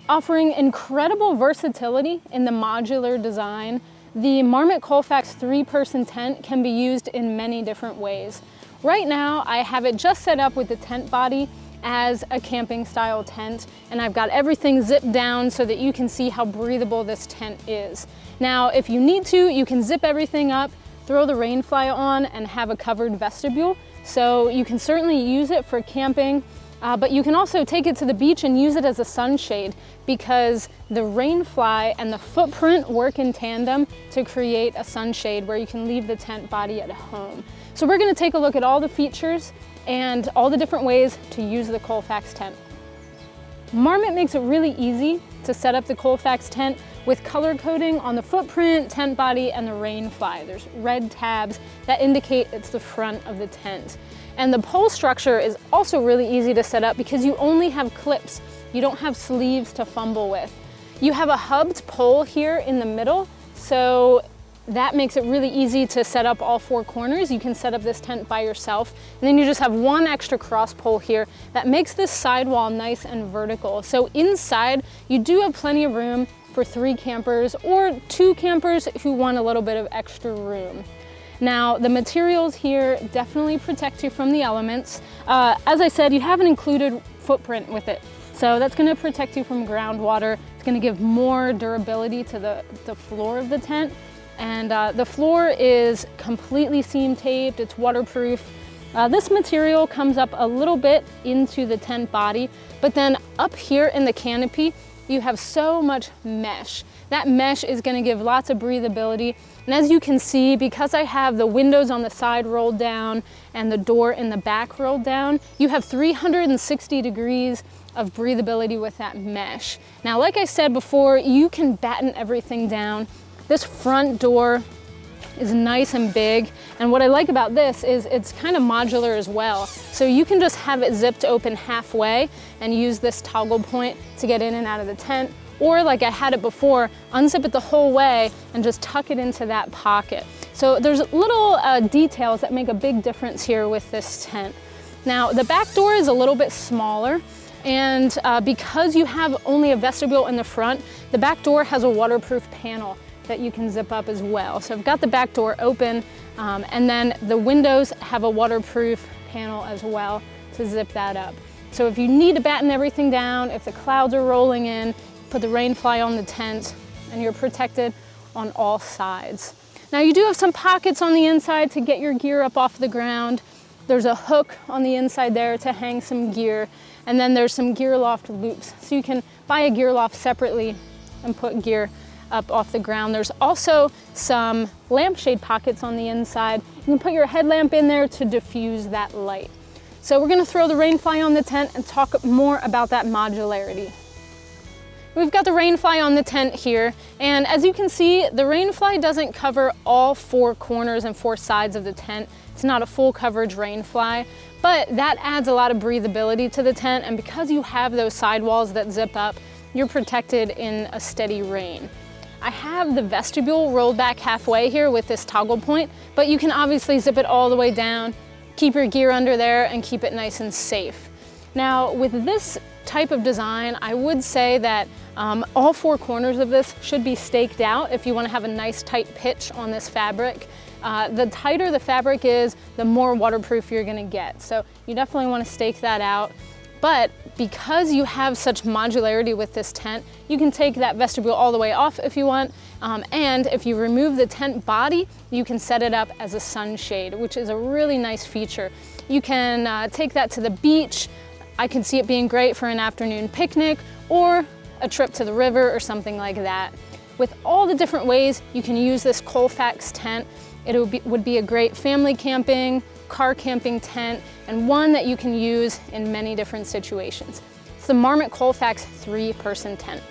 Offering incredible versatility in the modular design, the Marmot Colfax 3-person tent can be used in many different ways. Right now, I have it just set up with the tent body as a camping style tent, and I've got everything zipped down so that you can see how breathable this tent is. Now, if you need to, you can zip everything up, throw the rain fly on, and have a covered vestibule. So you can certainly use it for camping, but you can also take it to the beach and use it as a sunshade, because the rain fly and the footprint work in tandem to create a sunshade where you can leave the tent body at home. So we're going to take a look at all the features and all the different ways to use the Colfax tent. Marmot makes it really easy to set up the Colfax tent with color coding on the footprint, tent body, and the rain fly. There's red tabs that indicate it's the front of the tent. And the pole structure is also really easy to set up because you only have clips. You don't have sleeves to fumble with. You have a hubbed pole here in the middle, so that makes it really easy to set up all 4 corners. You can set up this tent by yourself, and then you just have 1 extra cross pole here that makes this sidewall nice and vertical. So inside, you do have plenty of room for 3 campers or 2 campers who want a little bit of extra room. Now, the materials here definitely protect you from the elements. As I said, you have an included footprint with it. So that's gonna protect you from groundwater. It's gonna give more durability to the floor of the tent. And the floor is completely seam taped, it's waterproof. This material comes up a little bit into the tent body, but then up here in the canopy, you have so much mesh. That mesh is going to give lots of breathability. And as you can see, because I have the windows on the side rolled down and the door in the back rolled down, you have 360 degrees of breathability with that mesh. Now, like I said before, you can batten everything down. This front door is nice and big, and what I like about this is it's kind of modular as well. So you can just have it zipped open halfway and use this toggle point to get in and out of the tent, or like I had it before, unzip it the whole way and just tuck it into that pocket. So there's little details that make a big difference here with this tent. Now, the back door is a little bit smaller, and because you have only a vestibule in the front, the back door has a waterproof panel that you can zip up as well. So I've got the back door open, and then the windows have a waterproof panel as well to zip that up. So if you need to batten everything down, if the clouds are rolling in, put the rain fly on the tent, and you're protected on all sides. Now, you do have some pockets on the inside to get your gear up off the ground. There's a hook on the inside there to hang some gear, and then there's some gear loft loops. So you can buy a gear loft separately and put gear up off the ground. There's also some lampshade pockets on the inside. You can put your headlamp in there to diffuse that light. So we're gonna throw the rain fly on the tent and talk more about that modularity. We've got the rain fly on the tent here, and as you can see, the rain fly doesn't cover all 4 corners and 4 sides of the tent. It's not a full coverage rain fly, but that adds a lot of breathability to the tent, and because you have those sidewalls that zip up, you're protected in a steady rain. I have the vestibule rolled back halfway here with this toggle point, but you can obviously zip it all the way down, keep your gear under there, and keep it nice and safe. Now, with this type of design, I would say that all 4 corners of this should be staked out if you want to have a nice tight pitch on this fabric. The tighter the fabric is, the more waterproof you're going to get. So you definitely want to stake that out. But because you have such modularity with this tent, you can take that vestibule all the way off if you want. And if you remove the tent body, you can set it up as a sunshade, which is a really nice feature. You can take that to the beach. I can see it being great for an afternoon picnic or a trip to the river or something like that. With all the different ways you can use this Colfax tent, it would be a great family camping, car camping tent, and one that you can use in many different situations. It's the Marmot Colfax 3-person tent.